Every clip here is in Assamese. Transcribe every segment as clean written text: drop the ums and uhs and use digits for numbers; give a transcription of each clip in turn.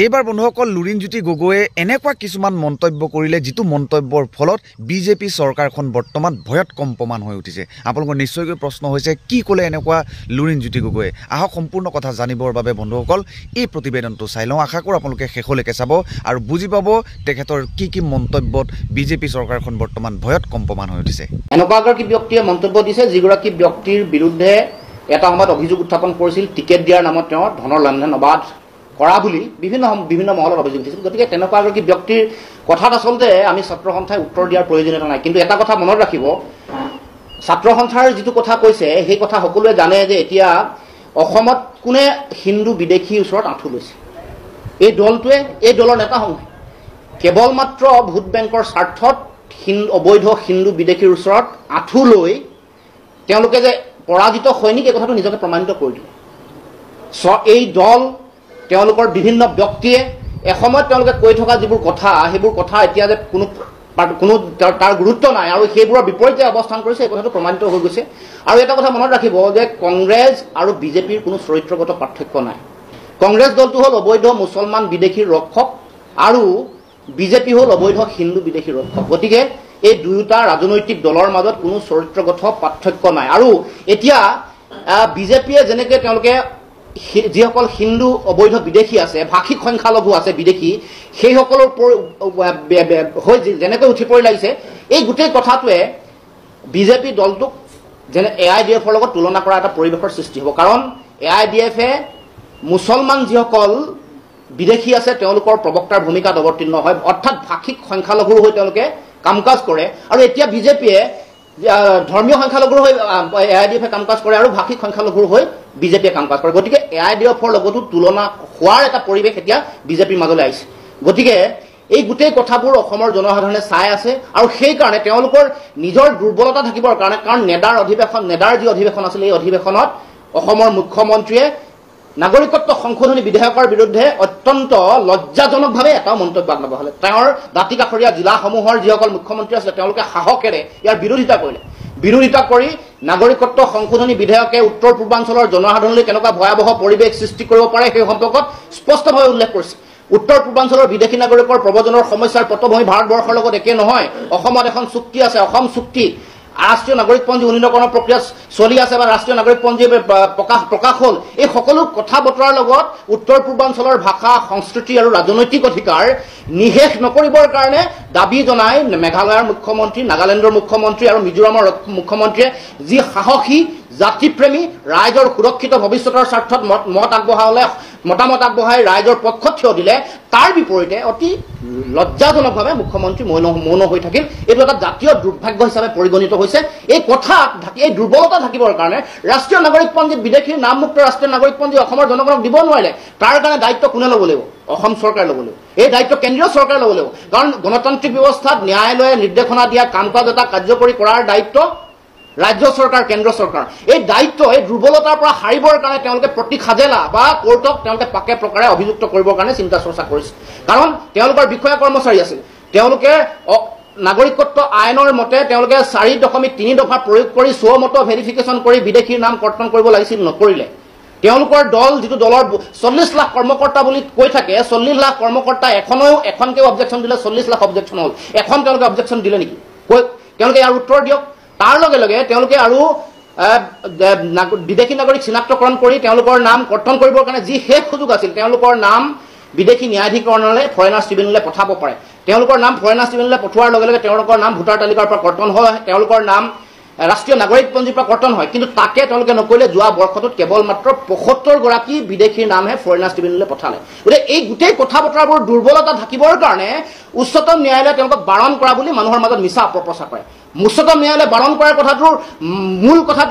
এইবাৰ বন্ধুসকল লুৰিণজ্যোতি গগৈয়ে এনেকুৱা কিছুমান মন্তব্য কৰিলে যিটো মন্তব্যৰ ফলত বিজেপি চৰকাৰখন বৰ্তমান ভয়ত কম্পমান হৈ উঠিছে। আপোনালোকৰ নিশ্চয়কৈ প্ৰশ্ন হৈছে কি ক'লে এনেকুৱা লুৰিণজ্যোতি গগৈয়ে। আহক সম্পূৰ্ণ কথা জানিবৰ বাবে বন্ধুসকল এই প্ৰতিবেদনটো চাই লওঁ। আশা কৰোঁ আপোনালোকে শেষলৈকে চাব আৰু বুজি পাব তেখেতৰ কি মন্তব্যত বিজেপি চৰকাৰখন বৰ্তমান ভয়ত কম্পমান হৈ উঠিছে। এনেকুৱা এগৰাকী ব্যক্তিয়ে মন্তব্য দিছে যিগৰাকী ব্যক্তিৰ বিৰুদ্ধে এটা সময়ত অভিযোগ উত্থাপন কৰিছিল টিকেট দিয়াৰ নামত তেওঁ ধনৰ লেনদেন অবাধ কৰা বুলি বিভিন্ন মহলত অভিযোগ দিছিল। গতিকে তেনেকুৱা এগৰাকী ব্যক্তিৰ কথাত আচলতে আমি ছাত্ৰ সন্থাই উত্তৰ দিয়াৰ প্ৰয়োজনীয়তা নাই। কিন্তু এটা কথা মনত ৰাখিব, ছাত্ৰ সন্থাৰ যিটো কথা কৈছে সেই কথা সকলোৱে জানে যে এতিয়া অসমত কোনে হিন্দু বিদেশীৰ ওচৰত আঁঠু লৈছে। এই দলটোৱে, এই দলৰ নেতাসমূহে কেৱল মাত্ৰ ভোট বেংকৰ স্বাৰ্থত অবৈধ হিন্দু বিদেশীৰ ওচৰত আঁঠু লৈ তেওঁলোকে যে পৰাজিত সৈনিক এই কথাটো নিজকে প্ৰমাণিত কৰি দিলে। এই দল তেওঁলোকৰ বিভিন্ন ব্যক্তিয়ে এসময়ত তেওঁলোকে কৈ থকা যিবোৰ কথা সেইবোৰ কথা এতিয়া যে কোনো তাৰ গুৰুত্ব নাই আৰু সেইবোৰৰ বিপৰীতে অৱস্থান কৰিছে এই কথাটো প্ৰমাণিত হৈ গৈছে। আৰু এটা কথা মনত ৰাখিব যে কংগ্ৰেছ আৰু বিজেপিৰ কোনো চৰিত্ৰগত পাৰ্থক্য নাই। কংগ্ৰেছ দলটো হ'ল অবৈধ মুছলমান বিদেশীৰ ৰক্ষক আৰু বিজেপি হ'ল অবৈধ হিন্দু বিদেশীৰ ৰক্ষক। গতিকে এই দুয়োটা ৰাজনৈতিক দলৰ মাজত কোনো চৰিত্ৰগত পাৰ্থক্য নাই। আৰু এতিয়া বিজেপিয়ে যেনেকৈ তেওঁলোকে যিসকল হিন্দু অবৈধ বিদেশী আছে, ভাষিক সংখ্যালঘু আছে বিদেশী, সেইসকলৰ হৈ যেনেকৈ উঠি পৰি লাগিছে এই গোটেই কথাটোৱে বিজেপি দলটোক যেনে AIDFৰ লগত তুলনা কৰা এটা পৰিৱেশৰ সৃষ্টি হ'ব। কাৰণ AIDFে মুছলমান যিসকল বিদেশী আছে তেওঁলোকৰ প্ৰবক্তাৰ ভূমিকাত অৱতীৰ্ণ হয়, অৰ্থাৎ ভাষিক সংখ্যালঘুৰ হৈ তেওঁলোকে কাম কাজ কৰে। আৰু এতিয়া বিজেপিয়ে ধৰ্মীয় সংখ্যালঘুৰ হৈ AIDFে কাম কাজ কৰে আৰু ভাষিক সংখ্যালঘুৰ হৈ বিজেপিয়ে কাম কাজ কৰে। গতিকে AIDFৰ লগতো তুলনা হোৱাৰ এটা পৰিৱেশ এতিয়া বিজেপিৰ মাজলৈ আহিছে। গতিকে এই গোটেই কথাবোৰ অসমৰ জনসাধাৰণে চাই আছে আৰু সেইকাৰণে তেওঁলোকৰ নিজৰ দুৰ্বলতা থাকিবৰ কাৰণে, কাৰণ নেডাৰ যি অধিৱেশন আছিল এই অধিৱেশনত অসমৰ মুখ্যমন্ত্ৰীয়ে নাগৰিকত্ব সংশোধনী বিধেয়কৰ বিৰুদ্ধে অত্যন্ত লজ্জাজনকভাৱে এটা মন্তব্য আগবঢ়ালে। তেওঁৰ দাঁতি কাষৰীয়া জিলাসমূহৰ যিসকল মুখ্যমন্ত্ৰী আছিলে তেওঁলোকে সাহসেৰে ইয়াৰ বিৰোধিতা কৰিলে। বিৰোধিতা কৰি নাগৰিকত্ব সংশোধনী বিধেয়কে উত্তৰ পূৰ্বাঞ্চলৰ জনসাধাৰণলৈ কেনেকুৱা ভয়াৱহ পৰিৱেশ সৃষ্টি কৰিব পাৰে সেই সম্পৰ্কত স্পষ্টভাৱে উল্লেখ কৰিছে। উত্তৰ পূৰ্বাঞ্চলৰ বিদেশী নাগৰিকৰ প্ৰব্ৰজনৰ সমস্যাৰ পটভূমি ভাৰতবৰ্ষৰ লগত একে নহয়। অসমত এখন চুক্তি আছে, অসম চুক্তি, ৰাষ্ট্ৰীয় নাগৰিকপঞ্জী উন্নীতকৰণৰ প্ৰক্ৰিয়া চলি আছে বা ৰাষ্ট্ৰীয় নাগৰিকপঞ্জী প্ৰকাশ হ'ল। এই সকলো কথা বতৰাৰ লগত উত্তৰ পূৰ্বাঞ্চলৰ ভাষা, সংস্কৃতি আৰু ৰাজনৈতিক অধিকাৰ নিশেষ নকৰিবৰ কাৰণে দাবী জনাই মেঘালয়ৰ মুখ্যমন্ত্ৰী, নাগালেণ্ডৰ মুখ্যমন্ত্ৰী আৰু মিজোৰামৰ মুখ্যমন্ত্ৰীয়ে যি সাহসী জাতিপ্ৰেমী ৰাইজৰ সুৰক্ষিত ভৱিষ্যতৰ স্বাৰ্থত মতামত আগবঢ়াই ৰাইজৰ পক্ষত থিয় দিলে, তাৰ বিপৰীতে অতি লজ্জাজনকভাৱে মুখ্যমন্ত্ৰী মৌন হৈ থাকিল। এইটো এটা জাতীয় দুৰ্ভাগ্য হিচাপে পৰিগণিত হৈছে। এই কথাত এই দুৰ্বলতা থাকিবৰ কাৰণে ৰাষ্ট্ৰীয় নাগৰিকপঞ্জীত বিদেশীৰ নামমুক্ত ৰাষ্ট্ৰীয় নাগৰিকপঞ্জী অসমৰ জনগণক দিব নোৱাৰিলে। তাৰ কাৰণে দায়িত্ব কোনে ল'ব লাগিব? অসম চৰকাৰে ল'ব লাগিব। এই দায়িত্ব কেন্দ্ৰীয় চৰকাৰে ল'ব লাগিব। কাৰণ গণতান্ত্ৰিক ব্যৱস্থাত ন্যায়ালয়ে নিৰ্দেশনা দিয়া কাম কাজ এটা কাৰ্যকৰী কৰাৰ দায়িত্ব ৰাজ্য চৰকাৰ, কেন্দ্ৰ চৰকাৰ। এই দায়িত্ব, এই দুৰ্বলতাৰ পৰা সাৰিবৰ কাৰণে তেওঁলোকে প্ৰতি খাজেলা বা কোৰ্টক তেওঁলোকে পাকে প্ৰকাৰে অভিযুক্ত কৰিবৰ কাৰণে চিন্তা চৰ্চা কৰিছে। কাৰণ তেওঁলোকৰ বিষয়া কৰ্মচাৰী আছিল, তেওঁলোকে নাগৰিকত্ব আইনৰ মতে তেওঁলোকে 4.3 দফা প্ৰয়োগ কৰি স্বমত ভেৰিফিকেশ্যন কৰি বিদেশীৰ নাম কৰ্তন কৰিব লাগিছিল, নকৰিলে। তেওঁলোকৰ দল, যিটো দলৰ 40 লাখ কৰ্মকৰ্তা বুলি কৈ থাকে, 40 লাখ কৰ্মকৰ্তা এখনকেও অবজেকশ্যন দিলে 40 লাখ অবজেকশ্যন হ'ল। এখন তেওঁলোকে অবজেকশ্যন দিলে নেকি? তেওঁলোকে ইয়াৰ উত্তৰ দিয়ক। তাৰ লগে লগে তেওঁলোকে আৰু বিদেশী নাগৰিক চিনাক্তকৰণ কৰি তেওঁলোকৰ নাম কৰ্তন কৰিবৰ কাৰণে যি শেষ সুযোগ আছিল, তেওঁলোকৰ নাম বিদেশী ন্যায়াধিকৰণলৈ, ফৰেনাৰ্ছ ট্ৰিবিউনেলে পঠাব পাৰে। তেওঁলোকৰ নাম ফৰেনাৰ্ছ ট্ৰিবিউনেলে পঠোৱাৰ লগে লগে তেওঁলোকৰ নাম ভোটাৰ তালিকাৰ পৰা কৰ্তন হয়, তেওঁলোকৰ নাম ৰাষ্ট্ৰীয় নাগৰিকপঞ্জীৰ পৰা কৰ্তন হয়। কিন্তু তাকে তেওঁলোকে নকৰিলে। যোৱা বৰ্ষটোত কেৱল মাত্ৰ 75 গৰাকী বিদেশীৰ নামহে ফৰেনাৰ্ছ ট্ৰিবিউনেলে পঠালে। গতিকে এই গোটেই কথা বতৰাবোৰ দুৰ্বলতা থাকিবৰ কাৰণে উচ্চতম ন্যায়ালয়ে তেওঁলোকক বাৰণ কৰা বুলি মানুহৰ মাজত মিছা অপপ্ৰচাৰ কৰে। উচ্চতম ন্যায়ালয়ে বাৰণ কৰাৰ কথাটোৰ মূল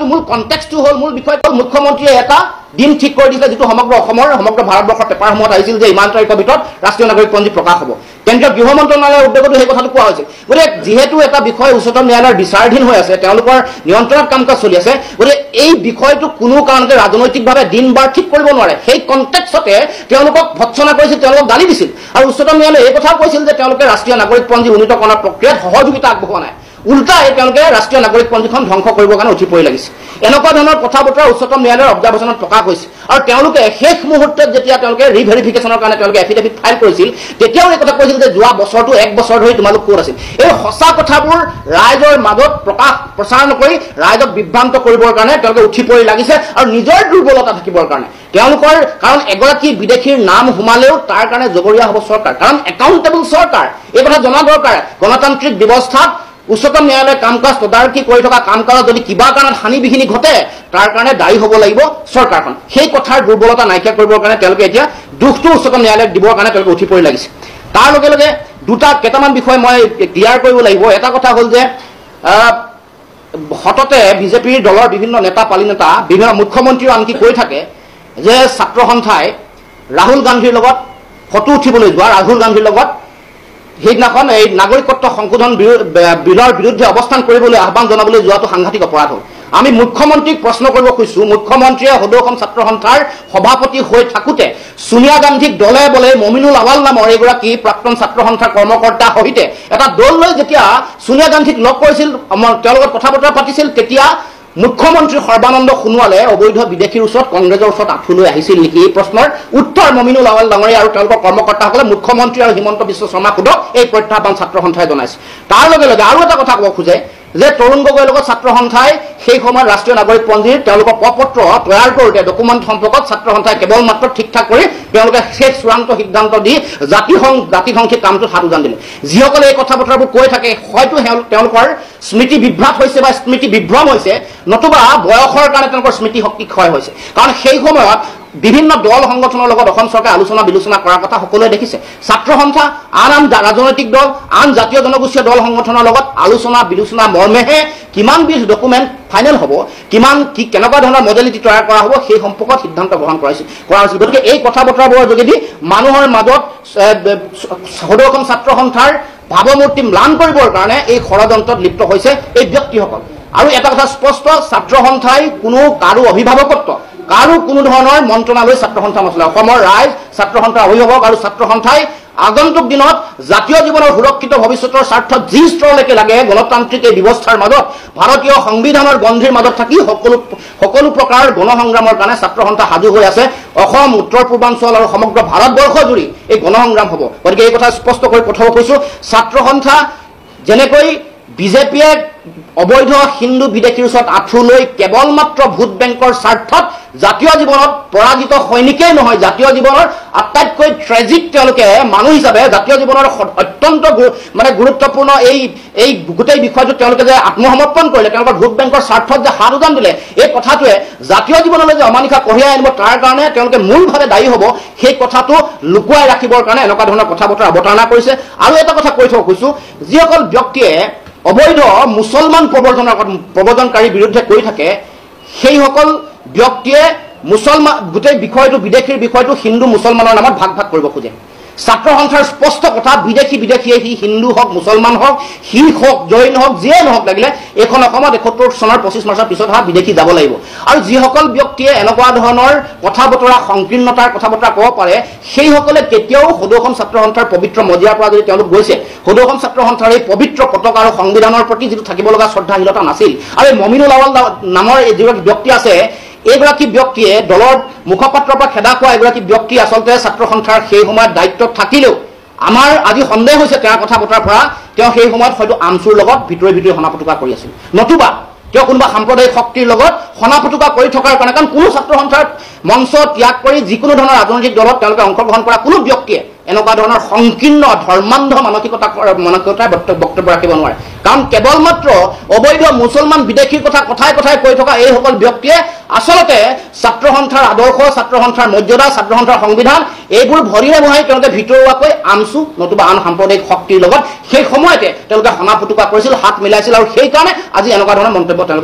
কনটেক্সটো হ'ল, মূল বিষয়টো হ'ল মুখ্যমন্ত্ৰীয়ে এটা দিন ঠিক কৰি দিছিলে যিটো সমগ্ৰ ভাৰতবৰ্ষৰ পেপাৰসমূহত আহিছিল যে ইমান তাৰিখৰ ভিতৰত ৰাষ্ট্ৰীয় নাগৰিকপঞ্জী প্ৰকাশ হ'ব। কেন্দ্ৰীয় গৃহ মন্ত্ৰণালয়ৰ উদ্যোগতো সেই কথাটো কোৱা হৈছিল। গতিকে যিহেতু এটা বিষয় উচ্চতম ন্যায়ালয়ৰ বিচাৰাধীন হৈ আছে, তেওঁলোকৰ নিয়ন্ত্ৰণত কাম কাজ চলি আছে, গতিকে এই বিষয়টো কোনো কাৰণতে ৰাজনৈতিকভাৱে দিন বাৰ ঠিক কৰিব নোৱাৰে। সেই কনটেক্সতে তেওঁলোকক ভৎসনা কৰিছিল, তেওঁলোকক গালি দিছিল। আৰু উচ্চতম ন্যায়ালয়ে এই কথাও কৈছিল যে তেওঁলোকে ৰাষ্ট্ৰীয় নাগৰিকপঞ্জী উন্নীতকৰণৰ প্ৰক্ৰিয়াত সহযোগিতা আগবঢ়োৱা নাই। উল্টাই তেওঁলোকে ৰাষ্ট্ৰীয় নাগৰিক পঞ্জীখন ধ্বংস কৰিবৰ কাৰণে উঠি পৰি লাগিছে। এনেকুৱা ধৰণৰ কথা বতৰা উচ্চতম ন্যায়ালয়ৰ অবজাৰভেশ্যনত প্ৰকাশ হৈছে। আৰু তেওঁলোকে শেষ মুহূৰ্তত যেতিয়া তেওঁলোকে ৰিভেৰিফিকেশ্যনৰ কাৰণে তেওঁলোকে এফিডেভিট ফাইল কৰিছিল, তেতিয়াও এই কথা কৈছিল যে যোৱা বছৰটো 1 বছৰ ধৰি তোমালোক ক'ত আছিল। এই সঁচা কথাবোৰ ৰাইজৰ মাজত প্ৰচাৰ নকৰি ৰাইজক বিভ্ৰান্ত কৰিবৰ কাৰণে তেওঁলোকে উঠি পৰি লাগিছে আৰু নিজৰ দুৰ্বলতা থাকিবৰ কাৰণে। তেওঁলোকৰ কাৰণ এগৰাকী বিদেশীৰ নাম সোমালেও তাৰ কাৰণে জগৰীয়া হ'ব চৰকাৰ, কাৰণ একাউণ্টেবল চৰকাৰ। এই কথা জনা দৰকাৰ। গণতান্ত্ৰিক ব্যৱস্থাত উচ্চতম ন্যায়ালয়ে কাম কাজ তদাৰকী কৰি থকা কাম কাজত যদি কিবা কাৰণত হানি বিঘিনি ঘটে তাৰ কাৰণে দায়ী হ'ব লাগিব চৰকাৰখন। সেই কথাৰ দুৰ্বলতা নাইকিয়া কৰিবৰ কাৰণে তেওঁলোকে এতিয়া দুখটো উচ্চতম ন্যায়ালয়ক দিবৰ কাৰণে তেওঁলোকে উঠি পৰি লাগিছে। তাৰ লগে লগে কেইটামান বিষয় মই ক্লিয়াৰ কৰিব লাগিব। এটা কথা হ'ল যে সততে বিজেপিৰ দলৰ বিভিন্ন নেতা পালি নেতা, বিভিন্ন মুখ্যমন্ত্ৰীও আনকি কৈ থাকে যে ছাত্ৰ সন্থাই ৰাহুল গান্ধীৰ লগত ফটো উঠিবলৈ যোৱা, ৰাহুল গান্ধীৰ লগত সেইদিনাখন এই নাগৰিকত্ব সংশোধন বিলৰ বিৰুদ্ধে অৱস্থান কৰিবলৈ আহ্বান জনাবলৈ যোৱাটো সাংঘাতিক অপৰাধ হ'ল। আমি মুখ্যমন্ত্ৰীক প্ৰশ্ন কৰিব খুজিছোঁ, মুখ্যমন্ত্ৰীয়ে সদৌ অসম ছাত্ৰ সন্থাৰ সভাপতি হৈ থাকোঁতে সোনিয়া গান্ধীক দলে বলে মমিনুল আৱাল নামৰ এগৰাকী প্ৰাক্তন ছাত্ৰ সন্থাৰ কৰ্মকৰ্তাৰ সৈতে এটা দল লৈ যেতিয়া সোনিয়া গান্ধীক লগ কৰিছিল, তেওঁৰ লগত কথা বতৰা পাতিছিল, তেতিয়া মুখ্যমন্ত্ৰী সৰ্বানন্দ সোণোৱালে অবৈধ বিদেশীৰ ওচৰত কংগ্ৰেছৰ ওচৰত আঁঠু লৈ আহিছিল নেকি? এই প্ৰশ্নৰ উত্তৰ মমিনুল আৱাল ডাঙৰীয়া আৰু তেওঁলোকৰ কৰ্মকৰ্তাসকলে মুখ্যমন্ত্ৰী আৰু হিমন্ত বিশ্ব শৰ্মাক সোধক এই প্ৰত্যাহ্বান ছাত্ৰ সন্থাই জনাইছে। তাৰ লগে লগে আৰু এটা কথা ক'ব খোজে যে তৰুণ গগৈৰ লগত ছাত্ৰ সন্থাই সেই সময়ত ৰাষ্ট্ৰীয় নাগৰিক পঞ্জীৰ তেওঁলোকৰ প্ৰপত্ৰ তৈয়াৰ কৰোঁতে ডকুমেণ্ট সম্পৰ্কত ছাত্ৰ সন্থাই কেৱল মাত্ৰ ঠিক ঠাক কৰি তেওঁলোকে শেষ চূড়ান্ত সিদ্ধান্ত দি জাতিসংঘিক কামটোত হাত উজান দিলে। যিসকলে এই কথা বতৰাবোৰ কৈ থাকে হয়তো তেওঁলোকৰ স্মৃতি বিভ্ৰাট হৈছে বা স্মৃতি বিভ্ৰম হৈছে, নতুবা বয়সৰ কাৰণে তেওঁলোকৰ স্মৃতি শক্তি ক্ষয় হৈছে। কাৰণ সেই সময়ত বিভিন্ন দল সংগঠনৰ লগত অসম চৰকাৰে আলোচনা বিলোচনা কৰাৰ কথা সকলোৱে দেখিছে। ছাত্ৰ সন্থা আন ৰাজনৈতিক দল, আন জাতীয় জনগোষ্ঠীয় দল সংগঠনৰ লগত আলোচনা বিলোচনা মৰ্মেহে কিমান বিধ ডকুমেণ্ট ফাইনেল হ'ব, কেনেকুৱা ধৰণৰ মডেলিটি তৈয়াৰ কৰা হ'ব সেই সম্পৰ্কত সিদ্ধান্ত গ্ৰহণ কৰা হৈছিল। গতিকে এই কথা বতৰাবোৰৰ যোগেদি মানুহৰ মাজত সদৌ অসম ছাত্ৰ সন্থাৰ ভাৱমূৰ্তি ম্লান কৰিবৰ কাৰণে এই ষড়যন্ত্ৰত লিপ্ত হৈছে এই ব্যক্তিসকল। আৰু এটা কথা স্পষ্ট, ছাত্ৰ সন্থাই কাৰো অভিভাৱকত্ব, কাৰো কোনো ধৰণৰ মন্ত্ৰণালয় ছাত্ৰ সন্থা নচলে। অসমৰ ৰাইজ ছাত্ৰ সন্থাৰ অভিভাৱক আৰু ছাত্ৰ সন্থাই আগন্তুক দিনত জাতীয় জীৱনৰ সুৰক্ষিত ভৱিষ্যতৰ স্বাৰ্থত যি স্তৰলৈকে লাগে গণতান্ত্ৰিক এই ব্যৱস্থাৰ মাজত ভাৰতীয় সংবিধানৰ গণ্ডিৰ মাজত থাকি সকলো প্ৰকাৰৰ গণসংগ্ৰামৰ কাৰণে ছাত্ৰ সন্থা সাজু হৈ আছে। অসম, উত্তৰ পূৰ্বাঞ্চল আৰু সমগ্ৰ ভাৰতবৰ্ষ জুৰি এই গণসংগ্ৰাম হ'ব। গতিকে এই কথা স্পষ্ট কৰি পঠাব কৈছোঁ, ছাত্ৰ সন্থা যেনেকৈ বিজেপিয়ে অবৈধ হিন্দু বিদেশীৰ ওচৰত আঁঠু লৈ কেৱল মাত্ৰ ভোট বেংকৰ স্বাৰ্থত জাতীয় জীৱনত পৰাজিত সৈনিকেই নহয়, জাতীয় জীৱনৰ আটাইতকৈ ট্ৰেজিক তেওঁলোকে মানুহ হিচাপে জাতীয় জীৱনৰ অত্যন্ত গুৰুত্বপূৰ্ণ এই গোটেই বিষয়টোত তেওঁলোকে যে আত্মসমৰ্পণ কৰিলে, তেওঁলোকৰ ভোট বেংকৰ স্বাৰ্থত যে হাত উজান দিলে, এই কথাটোৱে জাতীয় জীৱনলৈ যে অমানিশা কঢ়িয়াই আনিব তাৰ কাৰণে তেওঁলোকে মূলভাৱে দায়ী হ'ব। সেই কথাটো লুকুৱাই ৰাখিবৰ কাৰণে এনেকুৱা ধৰণৰ কথা বতৰা অৱতাৰণা কৰিছে। আৰু এটা কথা কৈ থব খুজিছোঁ, যিসকল ব্যক্তিয়ে অবৈধ মুছলমান প্ৰব্ৰজনকাৰীৰ বিৰুদ্ধে কৈ থাকে, সেইসকল ব্যক্তিয়ে গোটেই বিষয়টো বিদেশীৰ বিষয়টো হিন্দু মুছলমানৰ নামত ভাগ কৰিব খোজে। ছাত্ৰ সন্থাৰ স্পষ্ট কথা, বিদেশীয়ে সি হিন্দু হওক, মুছলমান হওক, শিখ হওক, জৈন হওক, যিয়ে নহওক লাগিলে এইখন অসমত 71 চনৰ 25 মাৰ্চৰ পিছত বিদেশী যাব লাগিব। আৰু যিসকল ব্যক্তিয়ে এনেকুৱা ধৰণৰ কথা বতৰা সংকীৰ্ণতাৰ কথা বতৰা ক'ব পাৰে, সেইসকলে কেতিয়াও সদৌ অসম ছাত্ৰ সন্থাৰ পবিত্ৰ মজিয়াৰ পৰা যদি তেওঁলোক গৈছে, সদৌ অসম ছাত্ৰ সন্থাৰ এই পবিত্ৰ পতাকা আৰু সংবিধানৰ প্ৰতি যিটো থাকিব লগা শ্ৰদ্ধাশীলতা নাছিল। আৰু এই মমিনুল আৱাল নামৰ যিগৰাকী ব্যক্তি আছে, এইগৰাকী ব্যক্তিয়ে দলৰ মুখপাত্ৰৰ পৰা খেদা খোৱা এগৰাকী ব্যক্তি আচলতে ছাত্ৰ সন্থাৰ সেই সময়ত দায়িত্বত থাকিলেও আমাৰ আজি সন্দেহ হৈছে তেওঁৰ কথা বতৰাৰ পৰা তেওঁ সেই সময়ত হয়তো আমচুৰ লগত ভিতৰি সনাপতুকা কৰি আছিল, নতুবা তেওঁ কোনোবা সাম্প্ৰদায়িক শক্তিৰ লগত সনাপতুকা কৰি থকাৰ কাৰণে। কাৰণ কোনো ছাত্ৰ সন্থাৰ মঞ্চ ত্যাগ কৰি যিকোনো ধৰণৰ ৰাজনৈতিক দলত তেওঁলোকে অংশগ্ৰহণ কৰা কোনো ব্যক্তিয়ে এনেকুৱা ধৰণৰ সংকীৰ্ণ ধৰ্মান্ধ মানসিকতাৰ বক্তব্য ৰাখিব নোৱাৰে। কাৰণ কেৱল মাত্ৰ অবৈধ মুছলমান বিদেশীৰ কথাই কৈ থকা এইসকল ব্যক্তিয়ে আচলতে ছাত্ৰ সন্থাৰ আদৰ্শ, ছাত্ৰ সন্থাৰ মৰ্যাদা, ছাত্ৰ সন্থাৰ সংবিধান এইবোৰ ভৰিৰে বহাই তেওঁলোকে ভিতৰুৱাকৈ আমচু নতুবা আন সাম্প্ৰদায়িক শক্তিৰ লগত সেই সময়তে তেওঁলোকে সনাপতুকা কৰিছিল, হাত মিলাইছিল। আৰু সেইকাৰণে আজি এনেকুৱা ধৰণৰ মন্তব্য তেওঁলোকে